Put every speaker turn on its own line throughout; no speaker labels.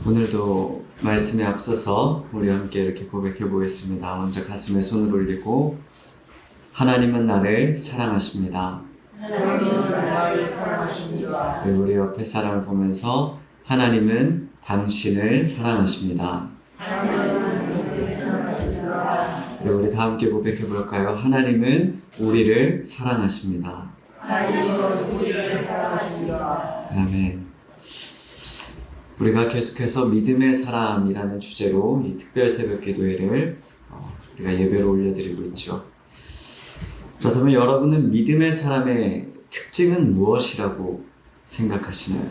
오늘도 말씀에 앞서서 우리 함께 이렇게 고백해 보겠습니다. 먼저 가슴에 손을 올리고 하나님은 나를 사랑하십니다.
하나님은 나를 사랑하십니다.
그리고 우리 옆에 사람을 보면서 하나님은 당신을 사랑하십니다.
하나님은 당신을 사랑하십니다.
그리고 우리 다 함께 고백해 볼까요? 하나님은 우리를 사랑하십니다.
하나님은 우리를 사랑하십니다.
아멘. 우리가 계속해서 믿음의 사람이라는 주제로 이 특별 새벽 기도회를 우리가 예배로 올려드리고 있죠. 그렇다면 여러분은 믿음의 사람의 특징은 무엇이라고 생각하시나요?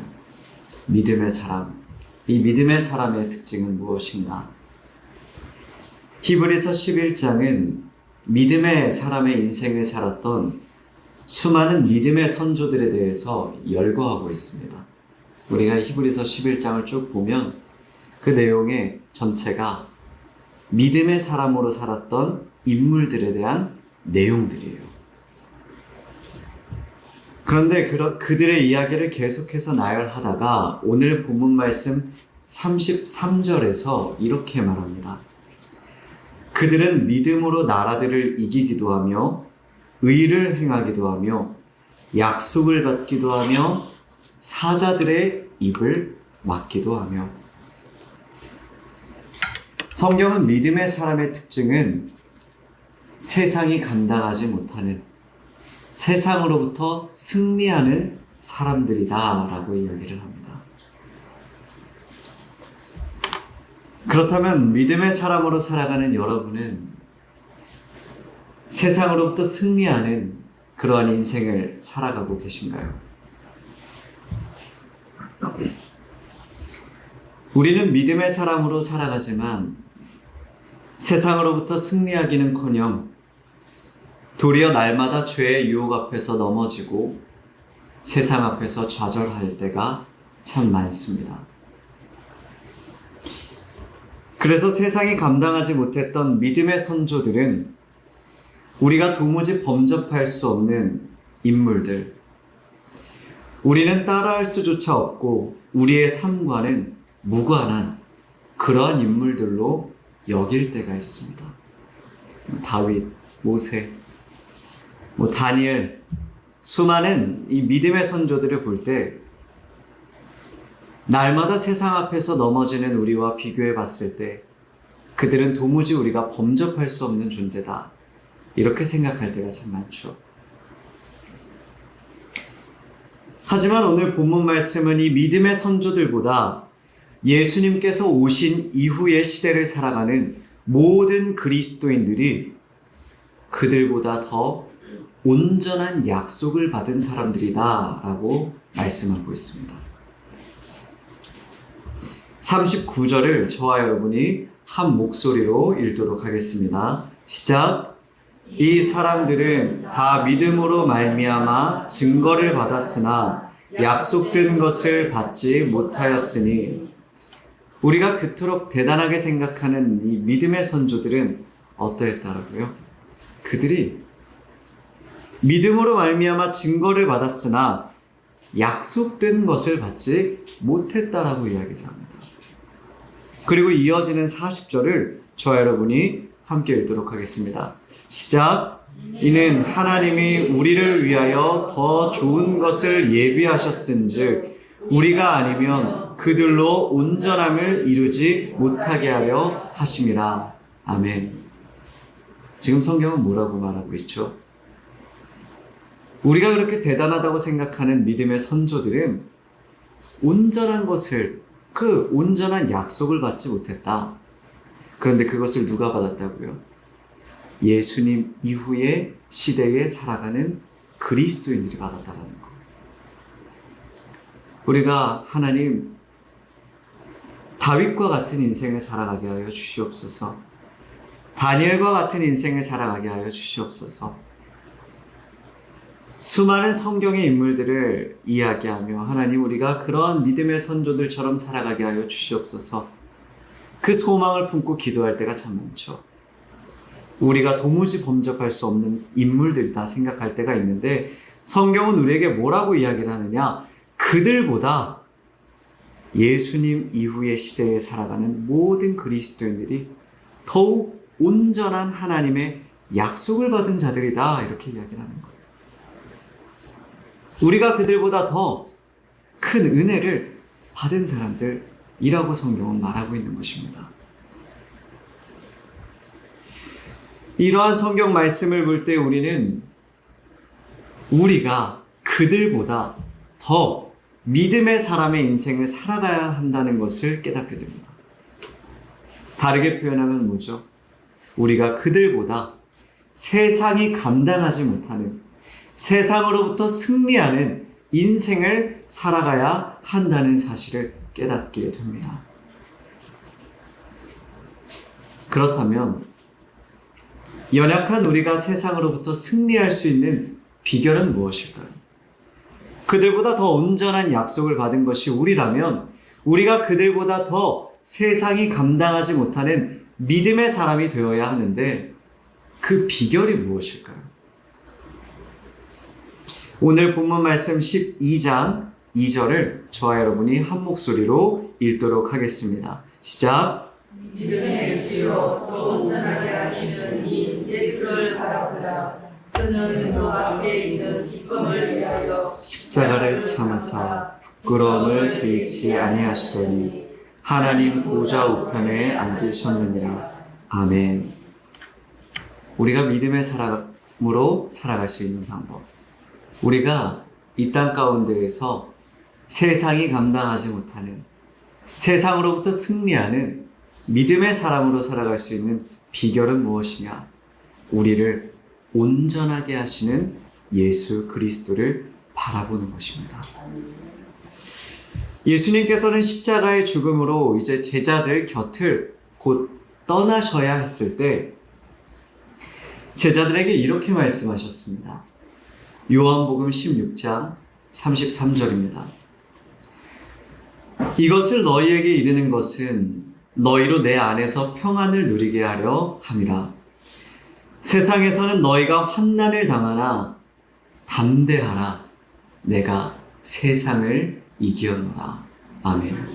믿음의 사람. 이 믿음의 사람의 특징은 무엇인가? 히브리서 11장은 믿음의 사람의 인생을 살았던 수많은 믿음의 선조들에 대해서 열거하고 있습니다. 우리가 히브리서 11장을 쭉 보면 그 내용의 전체가 믿음의 사람으로 살았던 인물들에 대한 내용들이에요. 그런데 그들의 이야기를 계속해서 나열하다가 오늘 본문 말씀 33절에서 이렇게 말합니다. 그들은 믿음으로 나라들을 이기기도 하며 의를 행하기도 하며 약속을 받기도 하며 사자들의 입을 막기도 하며. 성경은 믿음의 사람의 특징은 세상이 감당하지 못하는, 세상으로부터 승리하는 사람들이다 라고 이야기를 합니다. 그렇다면 믿음의 사람으로 살아가는 여러분은 세상으로부터 승리하는 그러한 인생을 살아가고 계신가요? 우리는 믿음의 사람으로 살아가지만 세상으로부터 승리하기는커녕 도리어 날마다 죄의 유혹 앞에서 넘어지고 세상 앞에서 좌절할 때가 참 많습니다. 그래서 세상이 감당하지 못했던 믿음의 선조들은 우리가 도무지 범접할 수 없는 인물들, 우리는 따라할 수조차 없고 우리의 삶과는 무관한 그러한 인물들로 여길 때가 있습니다. 다윗, 모세, 다니엘, 수많은 이 믿음의 선조들을 볼 때 날마다 세상 앞에서 넘어지는 우리와 비교해 봤을 때 그들은 도무지 우리가 범접할 수 없는 존재다, 이렇게 생각할 때가 참 많죠. 하지만 오늘 본문 말씀은 이 믿음의 선조들보다 예수님께서 오신 이후의 시대를 살아가는 모든 그리스도인들이 그들보다 더 온전한 약속을 받은 사람들이다 라고 말씀하고 있습니다. 39절을 저와 여러분이 한 목소리로 읽도록 하겠습니다. 시작! 이 사람들은 다 믿음으로 말미암아 증거를 받았으나 약속된 것을 받지 못하였으니. 우리가 그토록 대단하게 생각하는 이 믿음의 선조들은 어떠했다라고요? 그들이 믿음으로 말미암아 증거를 받았으나 약속된 것을 받지 못했다라고 이야기를 합니다. 그리고 이어지는 40절을 저와 여러분이 함께 읽도록 하겠습니다. 시작! 이는 하나님이 우리를 위하여 더 좋은 것을 예비하셨은즉 우리가 아니면 그들로 온전함을 이루지 못하게 하려 하심이라. 아멘. 지금 성경은 뭐라고 말하고 있죠? 우리가 그렇게 대단하다고 생각하는 믿음의 선조들은 온전한 것을, 그 온전한 약속을 받지 못했다. 그런데 그것을 누가 받았다고요? 예수님 이후의 시대에 살아가는 그리스도인들이 받았다라는 것. 우리가 하나님 다윗과 같은 인생을 살아가게 하여 주시옵소서. 다니엘과 같은 인생을 살아가게 하여 주시옵소서. 수많은 성경의 인물들을 이야기하며 하나님 우리가 그러한 믿음의 선조들처럼 살아가게 하여 주시옵소서. 그 소망을 품고 기도할 때가 참 많죠. 우리가 도무지 범접할 수 없는 인물들이다 생각할 때가 있는데 성경은 우리에게 뭐라고 이야기를 하느냐? 그들보다 예수님 이후의 시대에 살아가는 모든 그리스도인들이 더욱 온전한 하나님의 약속을 받은 자들이다, 이렇게 이야기를 하는 거예요. 우리가 그들보다 더 큰 은혜를 받은 사람들이라고 성경은 말하고 있는 것입니다. 이러한 성경 말씀을 볼 때 우리는 우리가 그들보다 더 믿음의 사람의 인생을 살아가야 한다는 것을 깨닫게 됩니다. 다르게 표현하면 뭐죠? 우리가 그들보다 세상이 감당하지 못하는, 세상으로부터 승리하는 인생을 살아가야 한다는 사실을 깨닫게 됩니다. 그렇다면 연약한 우리가 세상으로부터 승리할 수 있는 비결은 무엇일까요? 그들보다 더 온전한 약속을 받은 것이 우리라면 우리가 그들보다 더 세상이 감당하지 못하는 믿음의 사람이 되어야 하는데 그 비결이 무엇일까요? 오늘 본문 말씀 12장 2절을 저와 여러분이 한 목소리로 읽도록 하겠습니다. 시작.
믿음의 주요 또 온전하게 하시는 이 예수를 바라보자. 그는 그 앞에 있는 기쁨을 위하여
십자가를 참으사 부끄러움을 개의치 아니하시더니 하나님 보좌 우편에 앉으셨느니라. 아멘. 우리가 믿음의 사람으로 살아갈 수 있는 방법, 우리가 이 땅 가운데에서 세상이 감당하지 못하는, 세상으로부터 승리하는 믿음의 사람으로 살아갈 수 있는 비결은 무엇이냐? 우리를 온전하게 하시는 예수 그리스도를 바라보는 것입니다. 예수님께서는 십자가의 죽음으로 이제 제자들 곁을 곧 떠나셔야 했을 때 제자들에게 이렇게 말씀하셨습니다. 요한복음 16장 33절입니다. 이것을 너희에게 이르는 것은 너희로 내 안에서 평안을 누리게 하려 함이라. 세상에서는 너희가 환난을 당하나 담대하라. 내가 세상을 이기었노라. 아멘.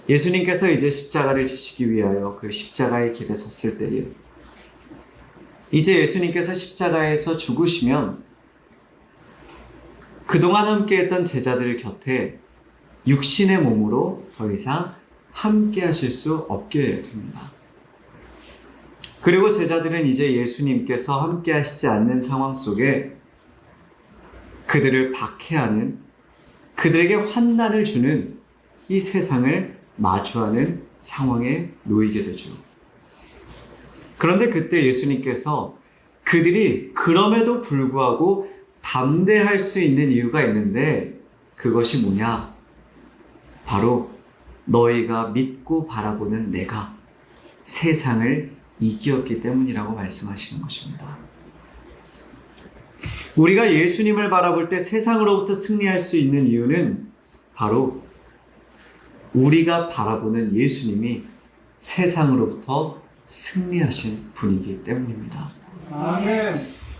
예수님께서 이제 십자가를 지시기 위하여 그 십자가의 길에 섰을 때에 이제 예수님께서 십자가에서 죽으시면 그동안 함께했던 제자들 곁에 육신의 몸으로 더 이상 함께 하실 수 없게 됩니다. 그리고 제자들은 이제 예수님께서 함께 하시지 않는 상황 속에 그들을 박해하는, 그들에게 환난을 주는 이 세상을 마주하는 상황에 놓이게 되죠. 그런데 그때 예수님께서 그들이 그럼에도 불구하고 담대할 수 있는 이유가 있는데 그것이 뭐냐? 바로 너희가 믿고 바라보는 내가 세상을 이기었기 때문이라고 말씀하시는 것입니다. 우리가 예수님을 바라볼 때 세상으로부터 승리할 수 있는 이유는 바로 우리가 바라보는 예수님이 세상으로부터 승리하신 분이기 때문입니다.
아멘.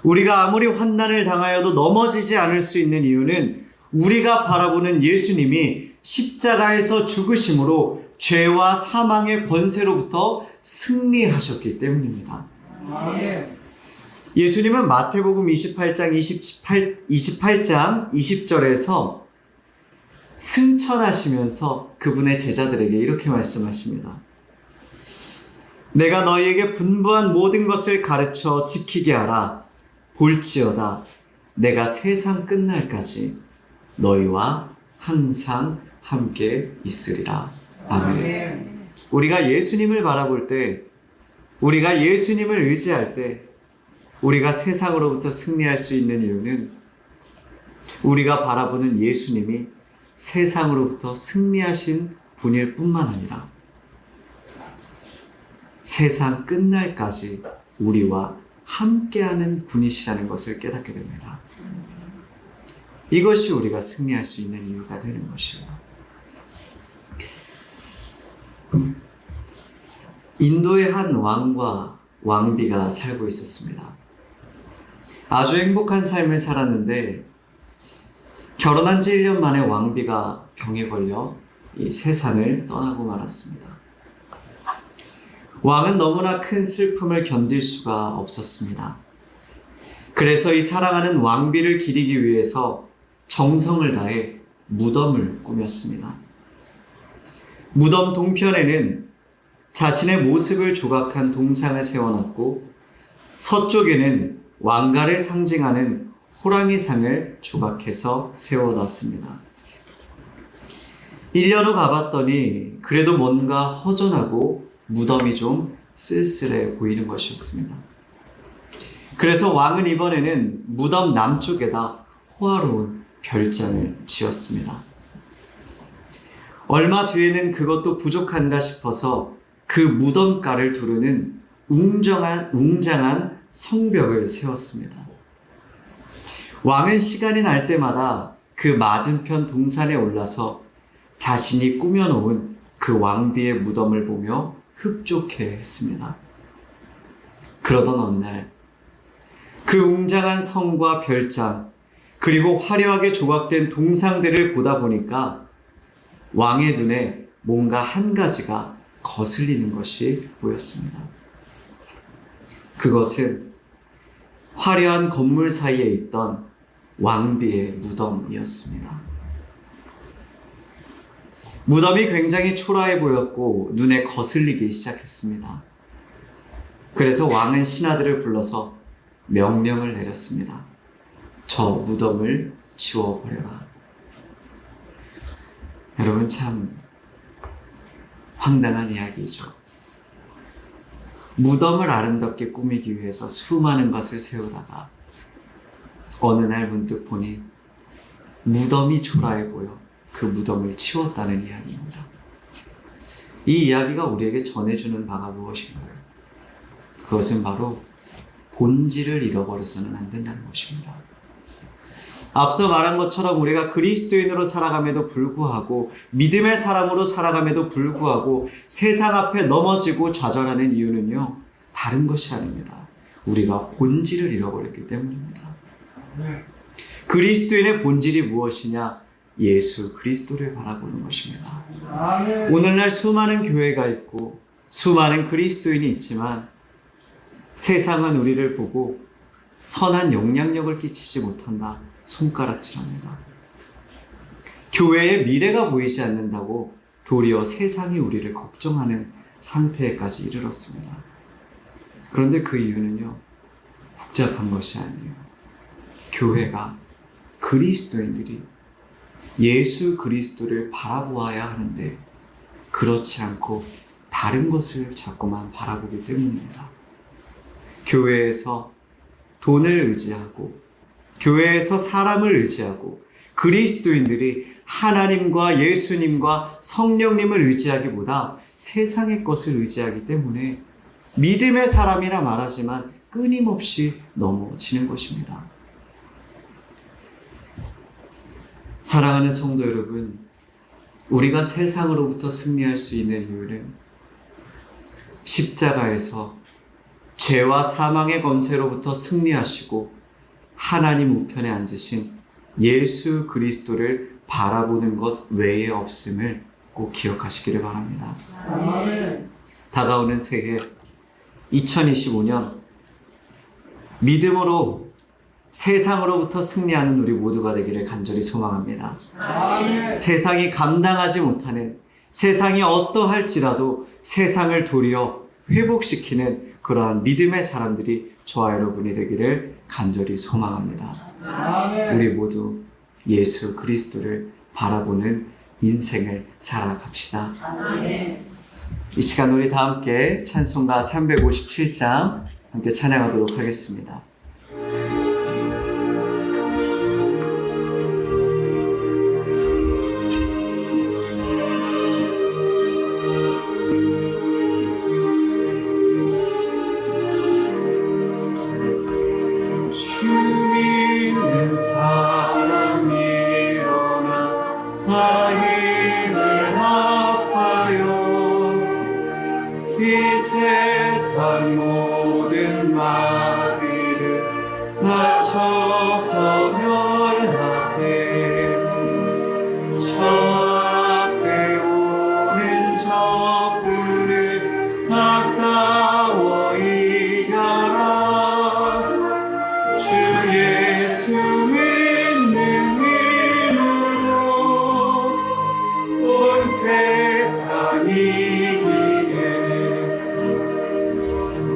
우리가 아무리 환난을 당하여도 넘어지지 않을 수 있는 이유는 우리가 바라보는 예수님이 십자가에서 죽으심으로 죄와 사망의 권세로부터 승리하셨기 때문입니다.
아멘.
예수님은 마태복음 28장 20절에서 승천하시면서 그분의 제자들에게 이렇게 말씀하십니다. 내가 너희에게 분부한 모든 것을 가르쳐 지키게 하라. 볼지어다 내가 세상 끝날까지 너희와 항상 함께 있으리라. 아멘. 우리가 예수님을 바라볼 때, 우리가 예수님을 의지할 때 우리가 세상으로부터 승리할 수 있는 이유는 우리가 바라보는 예수님이 세상으로부터 승리하신 분일 뿐만 아니라 세상 끝날까지 우리와 함께하는 분이시라는 것을 깨닫게 됩니다. 이것이 우리가 승리할 수 있는 이유가 되는 것입니다. 인도의 한 왕과 왕비가 살고 있었습니다. 아주 행복한 삶을 살았는데 결혼한 지 1년 만에 왕비가 병에 걸려 이 세상을 떠나고 말았습니다. 왕은 너무나 큰 슬픔을 견딜 수가 없었습니다. 그래서 이 사랑하는 왕비를 기리기 위해서 정성을 다해 무덤을 꾸몄습니다. 무덤 동편에는 자신의 모습을 조각한 동상을 세워놨고, 서쪽에는 왕가를 상징하는 호랑이상을 조각해서 세워놨습니다. 1년 후 가봤더니 그래도 뭔가 허전하고 무덤이 좀 쓸쓸해 보이는 것이었습니다. 그래서 왕은 이번에는 무덤 남쪽에다 호화로운 별장을 지었습니다. 얼마 뒤에는 그것도 부족한가 싶어서 그 무덤가를 두르는 웅장한 성벽을 세웠습니다. 왕은 시간이 날 때마다 그 맞은편 동산에 올라서 자신이 꾸며놓은 그 왕비의 무덤을 보며 흡족해 했습니다. 그러던 어느 날, 그 웅장한 성과 별장, 그리고 화려하게 조각된 동상들을 보다 보니까 왕의 눈에 뭔가 한 가지가 거슬리는 것이 보였습니다. 그것은 화려한 건물 사이에 있던 왕비의 무덤이었습니다. 무덤이 굉장히 초라해 보였고 눈에 거슬리기 시작했습니다. 그래서 왕은 신하들을 불러서 명령을 내렸습니다. 저 무덤을 치워버려라. 여러분, 참 황당한 이야기죠. 무덤을 아름답게 꾸미기 위해서 수많은 것을 세우다가 어느 날 문득 보니 무덤이 초라해 보여 그 무덤을 치웠다는 이야기입니다. 이 이야기가 우리에게 전해주는 바가 무엇인가요? 그것은 바로 본질을 잃어버려서는 안 된다는 것입니다. 앞서 말한 것처럼 우리가 그리스도인으로 살아감에도 불구하고, 믿음의 사람으로 살아감에도 불구하고 세상 앞에 넘어지고 좌절하는 이유는요, 다른 것이 아닙니다. 우리가 본질을 잃어버렸기 때문입니다. 그리스도인의 본질이 무엇이냐? 예수 그리스도를 바라보는 것입니다. 오늘날 수많은 교회가 있고 수많은 그리스도인이 있지만 세상은 우리를 보고 선한 영향력을 끼치지 못한다 손가락질합니다. 교회의 미래가 보이지 않는다고 도리어 세상이 우리를 걱정하는 상태에까지 이르렀습니다. 그런데 그 이유는요, 복잡한 것이 아니에요. 교회가, 그리스도인들이 예수 그리스도를 바라보아야 하는데 그렇지 않고 다른 것을 자꾸만 바라보기 때문입니다. 교회에서 돈을 의지하고, 교회에서 사람을 의지하고, 그리스도인들이 하나님과 예수님과 성령님을 의지하기보다 세상의 것을 의지하기 때문에 믿음의 사람이라 말하지만 끊임없이 넘어지는 것입니다. 사랑하는 성도 여러분, 우리가 세상으로부터 승리할 수 있는 이유는 십자가에서 죄와 사망의 권세로부터 승리하시고 하나님 우편에 앉으신 예수 그리스도를 바라보는 것 외에 없음을 꼭 기억하시기를 바랍니다. 아멘. 다가오는 새해 2025년, 믿음으로 세상으로부터 승리하는 우리 모두가 되기를 간절히 소망합니다. 아멘. 세상이 감당하지 못하는, 세상이 어떠할지라도 세상을 도리어 회복시키는 그러한 믿음의 사람들이 저와 여러분이 되기를 간절히 소망합니다. 아멘. 우리 모두 예수 그리스도를 바라보는 인생을 살아갑시다. 아멘. 이 시간 우리 다 함께 찬송가 357장 함께 찬양하도록 하겠습니다. 사람이 일어나 다 힘을 합하여 이 세상 모든 마귀를 다쳐서 멸하세. 저 앞에 싸워 이겨라. 주 예수 믿는 힘으로 온 세상이 이기네.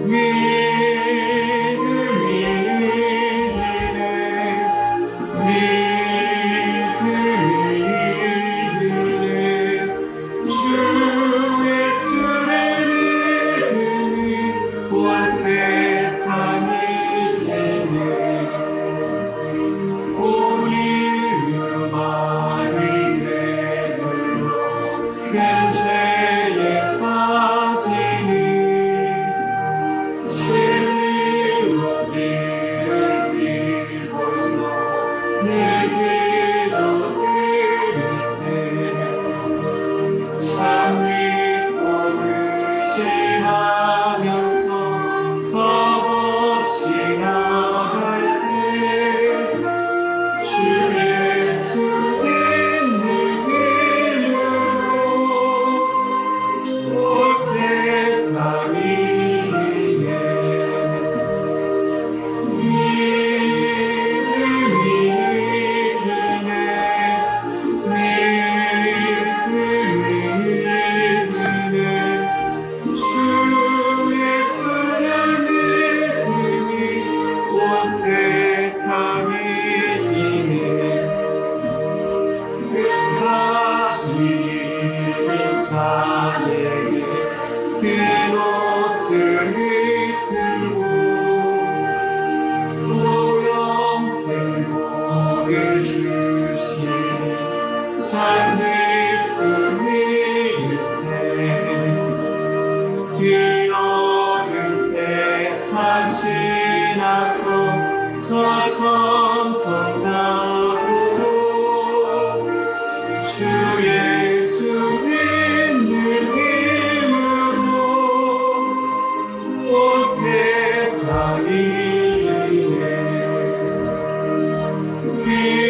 믿음이 이기네. 주 예수를 믿으니 온 세상이 이기네. 온 인류 마귀 내들로 큰 죄에 빠지니 진리로 길을 띠고서 늘 기도드리세. 참 믿고 의지하면서 겁없이 나갈 때 주 예수 믿는 힘으로 온 세상이 이기네. 믿음이 이기네. 주 예수를 믿으니 온 세상이 이기네. 끝까지 이긴 자에게 그 옷을 입히고 또 영생 복을 주시니 참 기쁨일세. 이 어두운 세상 지나서 저 천성 나도록 주 예수 믿는 힘으로 온 세상이 이기네. 믿음이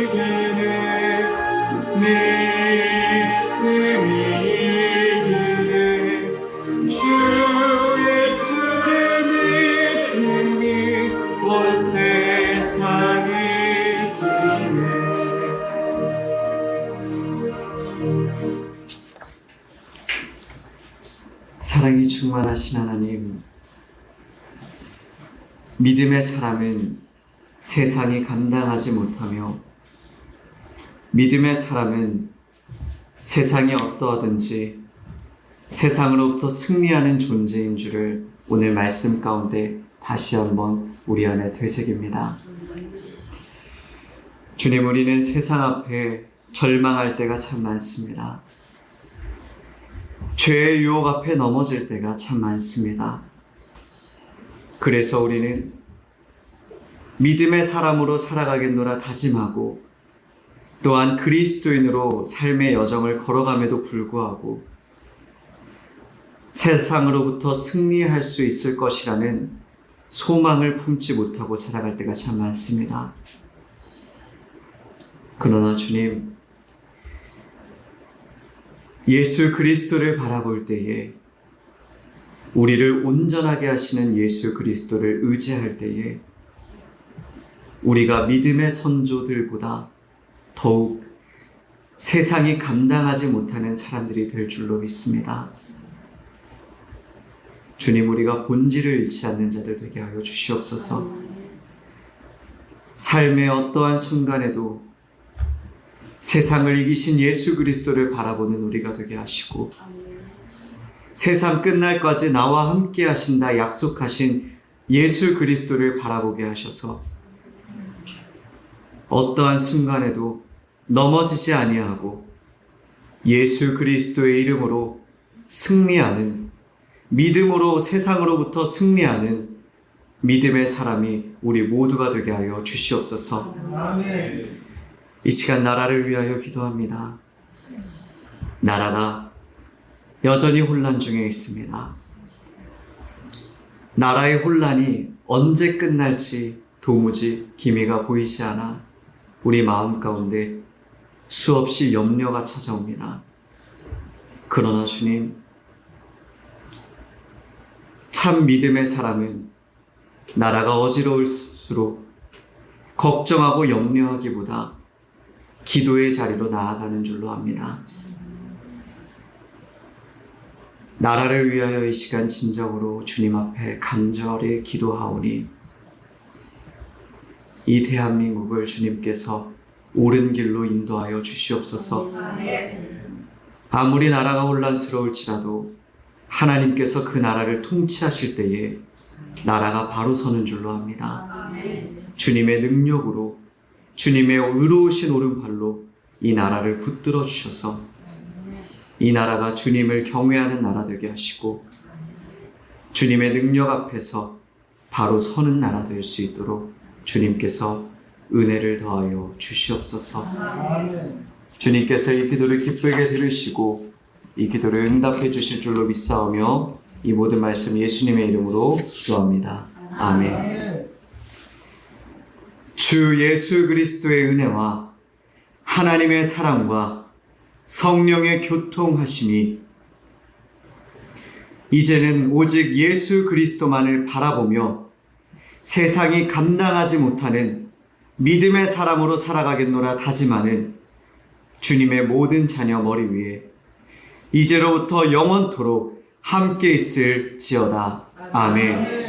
이기네. 믿음이 이기네. 주 예수를 믿으니 온 세상이 이기네. 사랑이 충만하신 하나님, 믿음의 사람은 세상이 감당하지 못하며 믿음의 사람은 세상이 어떠하든지 세상으로부터 승리하는 존재인 줄을 오늘 말씀 가운데 다시 한번 우리 안에 되새깁니다. 주님, 우리는 세상 앞에 절망할 때가 참 많습니다. 죄의 유혹 앞에 넘어질 때가 참 많습니다. 그래서 우리는 믿음의 사람으로 살아가겠노라 다짐하고 또한 그리스도인으로 삶의 여정을 걸어감에도 불구하고 세상으로부터 승리할 수 있을 것이라는 소망을 품지 못하고 살아갈 때가 참 많습니다. 그러나 주님, 예수 그리스도를 바라볼 때에 우리를 온전하게 하시는 예수 그리스도를 의지할 때에 우리가 믿음의 선조들보다 더욱 세상이 감당하지 못하는 사람들이 될 줄로 믿습니다. 주님, 우리가 본질을 잃지 않는 자들 되게 하여 주시옵소서. 삶의 어떠한 순간에도 세상을 이기신 예수 그리스도를 바라보는 우리가 되게 하시고 세상 끝날까지 나와 함께 하신다 약속하신 예수 그리스도를 바라보게 하셔서 어떠한 순간에도 넘어지지 아니하고 예수 그리스도의 이름으로 승리하는, 믿음으로 세상으로부터 승리하는 믿음의 사람이 우리 모두가 되게 하여 주시옵소서.
아멘.
이 시간 나라를 위하여 기도합니다. 나라가 여전히 혼란 중에 있습니다. 나라의 혼란이 언제 끝날지 도무지 기미가 보이지 않아 우리 마음 가운데 수없이 염려가 찾아옵니다. 그러나 주님, 참 믿음의 사람은 나라가 어지러울수록 걱정하고 염려하기보다 기도의 자리로 나아가는 줄로 압니다. 나라를 위하여 이 시간 진정으로 주님 앞에 간절히 기도하오니 이 대한민국을 주님께서 옳은 길로 인도하여 주시옵소서. 아무리 나라가 혼란스러울지라도 하나님께서 그 나라를 통치하실 때에 나라가 바로 서는 줄로 압니다. 주님의 능력으로, 주님의 의로우신 오른발로 이 나라를 붙들어 주셔서 이 나라가 주님을 경외하는 나라 되게 하시고 주님의 능력 앞에서 바로 서는 나라 될 수 있도록 주님께서 은혜를 더하여 주시옵소서. 주님께서 이 기도를 기쁘게 들으시고 이 기도를 응답해 주실 줄로 믿사오며 이 모든 말씀 예수님의 이름으로 기도합니다. 아멘. 주 예수 그리스도의 은혜와 하나님의 사랑과 성령의 교통하심이 이제는 오직 예수 그리스도만을 바라보며 세상이 감당하지 못하는 믿음의 사람으로 살아가겠노라 다짐하는 주님의 모든 자녀 머리 위에 이제로부터 영원토록 함께 있을지어다. 아멘.